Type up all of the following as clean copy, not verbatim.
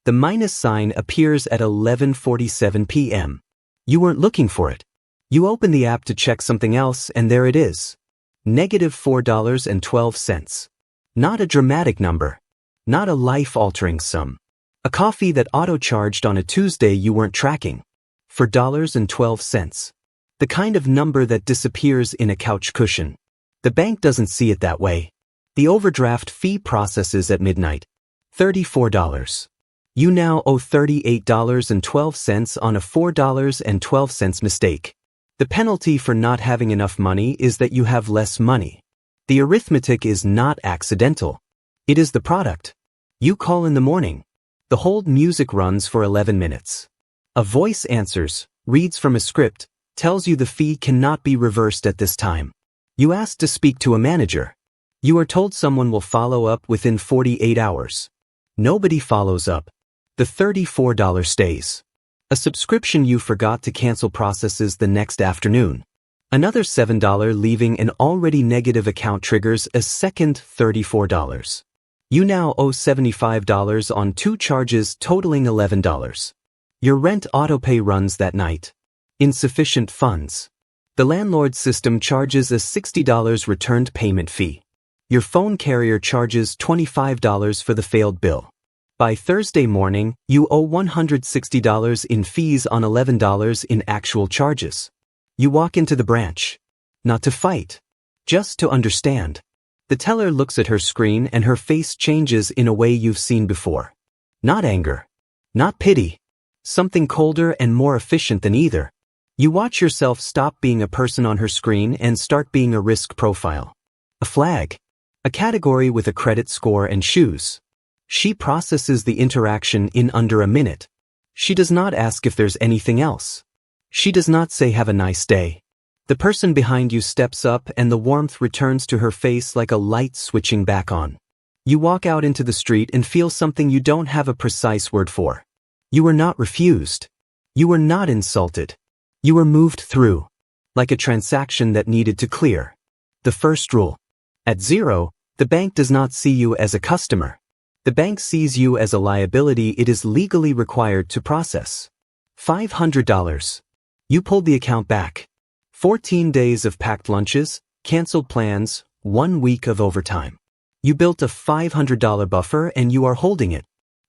The minus sign appears at 11:47 p.m. You weren't looking for it. You open the app to check something else and there it is. -$4.12. Not a dramatic number. Not a life-altering sum. A coffee that auto-charged on a Tuesday you weren't tracking. For $1.12. The kind of number that disappears in a couch cushion. The bank doesn't see it that way. The overdraft fee processes at midnight. $34. You now owe $38.12 on a $4.12 mistake. The penalty for not having enough money is that you have less money. The arithmetic is not accidental. It is the product. You call in the morning. The hold music runs for 11 minutes. A voice answers, reads from a script, tells you the fee cannot be reversed at this time. You ask to speak to a manager. You are told someone will follow up within 48 hours. Nobody follows up. The $34 stays. A subscription you forgot to cancel processes the next afternoon. Another $7 leaving an already negative account triggers a second $34. You now owe $75 on 2 charges totaling $11. Your rent autopay runs that night. Insufficient funds. The landlord system charges a $60 returned payment fee. Your phone carrier charges $25 for the failed bill. By Thursday morning, you owe $160 in fees on $11 in actual charges. You walk into the branch. Not to fight. Just to understand. The teller looks at her screen and her face changes in a way you've seen before. Not anger. Not pity. Something colder and more efficient than either. You watch yourself stop being a person on her screen and start being a risk profile. A flag. A category with a credit score and shoes. She processes the interaction in under a minute. She does not ask if there's anything else. She does not say have a nice day. The person behind you steps up and the warmth returns to her face like a light switching back on. You walk out into the street and feel something you don't have a precise word for. You were not refused. You were not insulted. You were moved through. Like a transaction that needed to clear. The first rule. At zero, the bank does not see you as a customer. The bank sees you as a liability it is legally required to process. $500. You pulled the account back. 14 days of packed lunches, canceled plans, 1 week of overtime. You built a $500 buffer and you are holding it.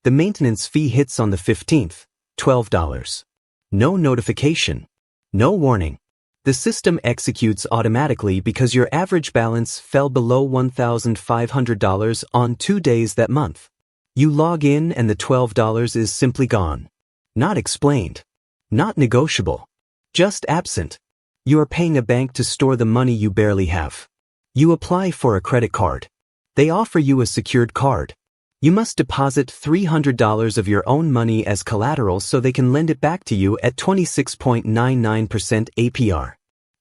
The maintenance fee hits on the 15th, $12. No notification. No warning. The system executes automatically because your average balance fell below $1,500 on 2 days that month. You log in and the $12 is simply gone. Not explained. Not negotiable. Just absent. You are paying a bank to store the money you barely have. You apply for a credit card. They offer you a secured card. You must deposit $300 of your own money as collateral so they can lend it back to you at 26.99% APR.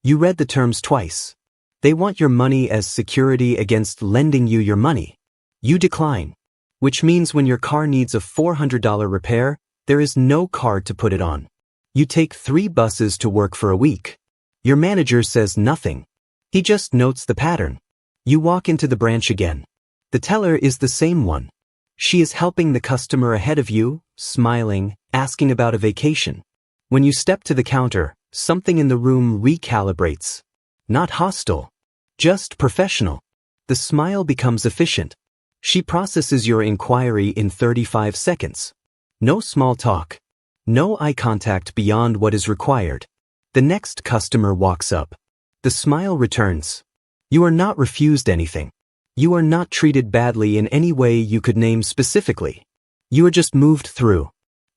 You read the terms twice. They want your money as security against lending you your money. You decline. Which means when your car needs a $400 repair, there is no card to put it on. You take 3 buses to work for a week. Your manager says nothing. He just notes the pattern. You walk into the branch again. The teller is the same one. She is helping the customer ahead of you, smiling, asking about a vacation. When you step to the counter, something in the room recalibrates. Not hostile. Just professional. The smile becomes efficient. She processes your inquiry in 35 seconds. No small talk. No eye contact beyond what is required. The next customer walks up. The smile returns. You are not refused anything. You are not treated badly in any way you could name specifically. You are just moved through.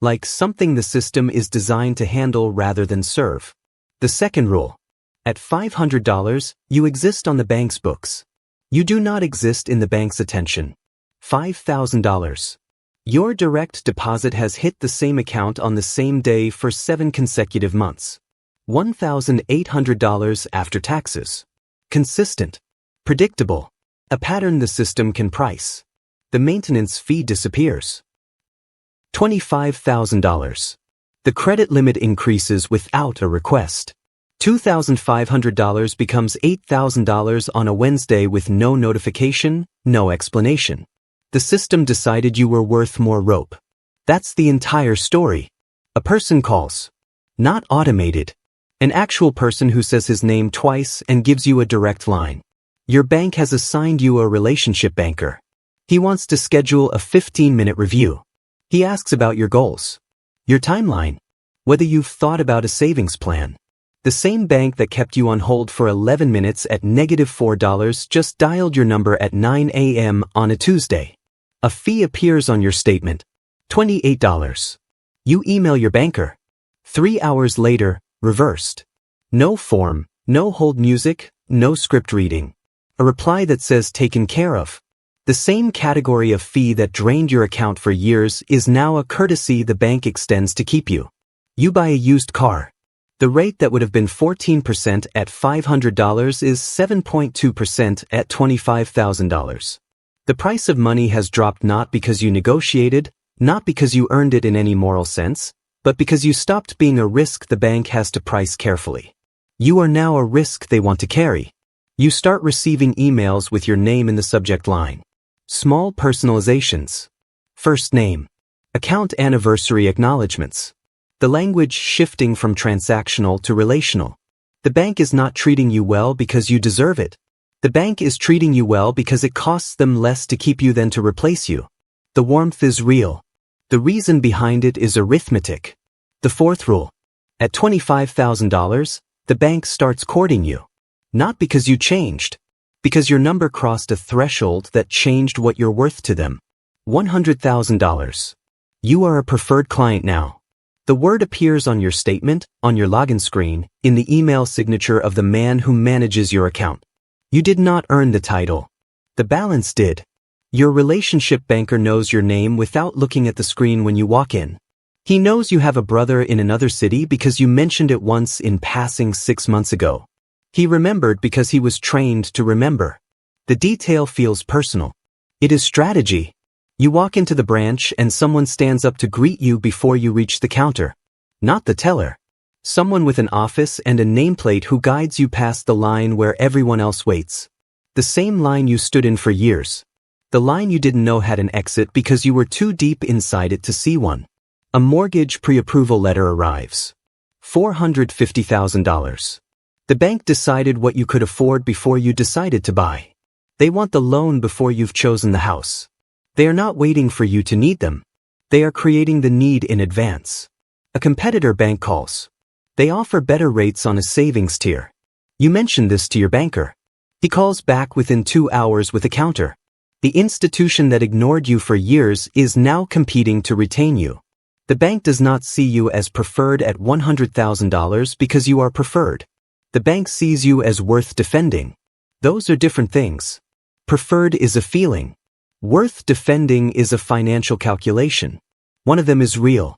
Like something the system is designed to handle rather than serve. The second rule. At $500, you exist on the bank's books. You do not exist in the bank's attention. $5,000. Your direct deposit has hit the same account on the same day for 7 consecutive months. $1,800 after taxes. Consistent. Predictable. A pattern the system can price. The maintenance fee disappears. $25,000. The credit limit increases without a request. $2,500 becomes $8,000 on a Wednesday with no notification, no explanation. The system decided you were worth more rope. That's the entire story. A person calls. Not automated. An actual person who says his name twice and gives you a direct line. Your bank has assigned you a relationship banker. He wants to schedule a 15-minute review. He asks about your goals, your timeline, whether you've thought about a savings plan. The same bank that kept you on hold for 11 minutes at -$4 just dialed your number at 9 a.m. on a Tuesday. A fee appears on your statement. $28. You email your banker. 3 hours later, reversed. No form, no hold music, no script reading. A reply that says taken care of. The same category of fee that drained your account for years is now a courtesy the bank extends to keep you. You buy a used car. The rate that would have been 14% at $500 is 7.2% at $25,000. The price of money has dropped not because you negotiated, not because you earned it in any moral sense, but because you stopped being a risk the bank has to price carefully. You are now a risk they want to carry. You start receiving emails with your name in the subject line. Small personalizations. First name. Account anniversary acknowledgments. The language shifting from transactional to relational. The bank is not treating you well because you deserve it. The bank is treating you well because it costs them less to keep you than to replace you. The warmth is real. The reason behind it is arithmetic. The fourth rule. At $25,000, the bank starts courting you. Not because you changed. Because your number crossed a threshold that changed what you're worth to them. $100,000. You are a preferred client now. The word appears on your statement, on your login screen, in the email signature of the man who manages your account. You did not earn the title. The balance did. Your relationship banker knows your name without looking at the screen when you walk in. He knows you have a brother in another city because you mentioned it once in passing 6 months ago. He remembered because he was trained to remember. The detail feels personal. It is strategy. You walk into the branch and someone stands up to greet you before you reach the counter. Not the teller. Someone with an office and a nameplate who guides you past the line where everyone else waits. The same line you stood in for years. The line you didn't know had an exit because you were too deep inside it to see one. A mortgage pre-approval letter arrives. $450,000. The bank decided what you could afford before you decided to buy. They want the loan before you've chosen the house. They are not waiting for you to need them. They are creating the need in advance. A competitor bank calls. They offer better rates on a savings tier. You mention this to your banker. He calls back within 2 hours with a counter. The institution that ignored you for years is now competing to retain you. The bank does not see you as preferred at $100,000 because you are preferred. The bank sees you as worth defending. Those are different things. Preferred is a feeling. Worth defending is a financial calculation. One of them is real.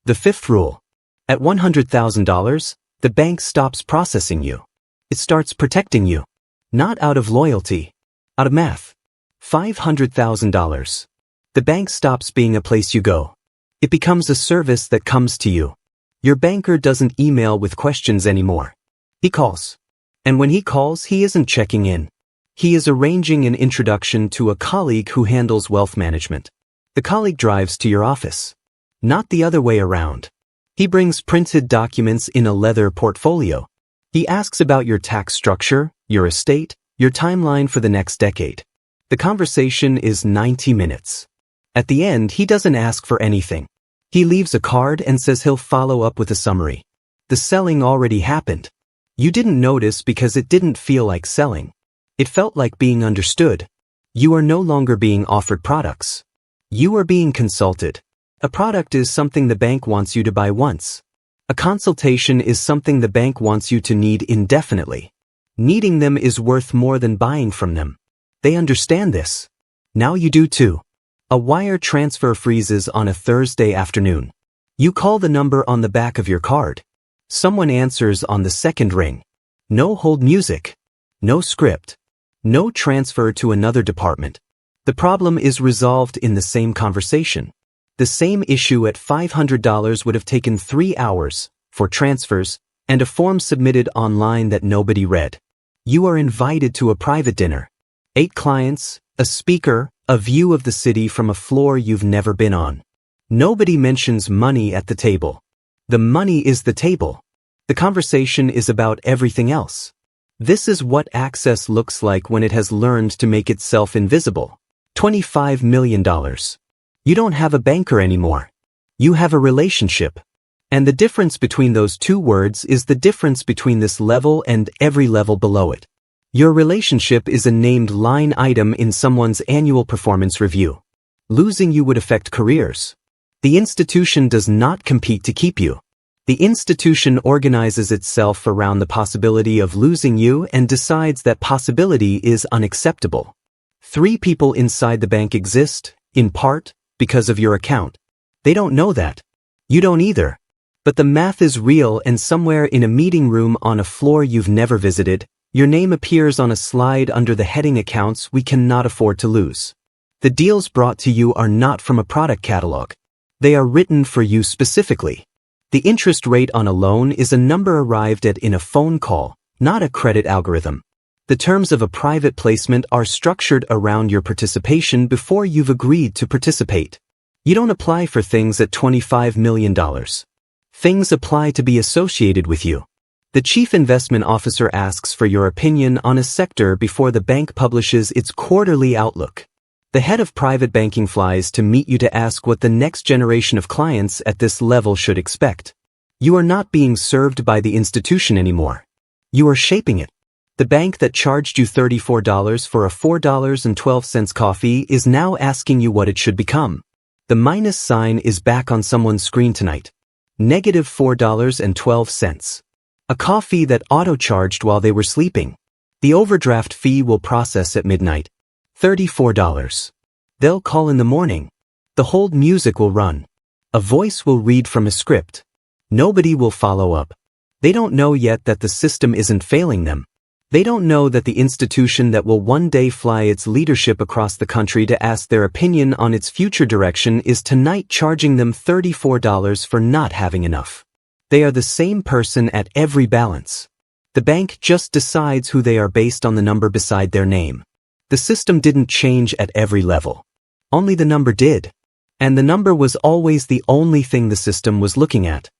The fifth rule. At $100,000, the bank stops processing you. It starts protecting you. Not out of loyalty. Out of math. $500,000. The bank stops being a place you go. It becomes a service that comes to you. Your banker doesn't email with questions anymore. He calls. And when he calls, he isn't checking in. He is arranging an introduction to a colleague who handles wealth management. The colleague drives to your office. Not the other way around. He brings printed documents in a leather portfolio. He asks about your tax structure, your estate, your timeline for the next decade. The conversation is 90 minutes. At the end, he doesn't ask for anything. He leaves a card and says he'll follow up with a summary. The selling already happened. You didn't notice because it didn't feel like selling. It felt like being understood. You are no longer being offered products. You are being consulted. A product is something the bank wants you to buy once. A consultation is something the bank wants you to need indefinitely. Needing them is worth more than buying from them. They understand this. Now you do too. A wire transfer freezes on a Thursday afternoon. You call the number on the back of your card. Someone answers on the second ring. No hold music. No script. No transfer to another department. The problem is resolved in the same conversation. The same issue at $500 would have taken 3 hours for transfers and a form submitted online that nobody read. You are invited to a private dinner. 8 clients, a speaker, a view of the city from a floor you've never been on. Nobody mentions money at the table. The money is the table. The conversation is about everything else. This is what access looks like when it has learned to make itself invisible. $25 million. You don't have a banker anymore. You have a relationship. And the difference between those two words is the difference between this level and every level below it. Your relationship is a named line item in someone's annual performance review. Losing you would affect careers. The institution does not compete to keep you. The institution organizes itself around the possibility of losing you and decides that possibility is unacceptable. 3 people inside the bank exist, in part, because of your account. They don't know that. You don't either. But the math is real, and somewhere in a meeting room on a floor you've never visited, your name appears on a slide under the heading Accounts We Cannot Afford to Lose. The deals brought to you are not from a product catalog. They are written for you specifically. The interest rate on a loan is a number arrived at in a phone call, not a credit algorithm. The terms of a private placement are structured around your participation before you've agreed to participate. You don't apply for things at $25 million. Things apply to be associated with you. The chief investment officer asks for your opinion on a sector before the bank publishes its quarterly outlook. The head of private banking flies to meet you to ask what the next generation of clients at this level should expect. You are not being served by the institution anymore. You are shaping it. The bank that charged you $34 for a $4.12 coffee is now asking you what it should become. The minus sign is back on someone's screen tonight. Negative $4.12. A coffee that auto-charged while they were sleeping. The overdraft fee will process at midnight. $34. They'll call in the morning. The hold music will run. A voice will read from a script. Nobody will follow up. They don't know yet that the system isn't failing them. They don't know that the institution that will one day fly its leadership across the country to ask their opinion on its future direction is tonight charging them $34 for not having enough. They are the same person at every balance. The bank just decides who they are based on the number beside their name. The system didn't change at every level. Only the number did. And the number was always the only thing the system was looking at.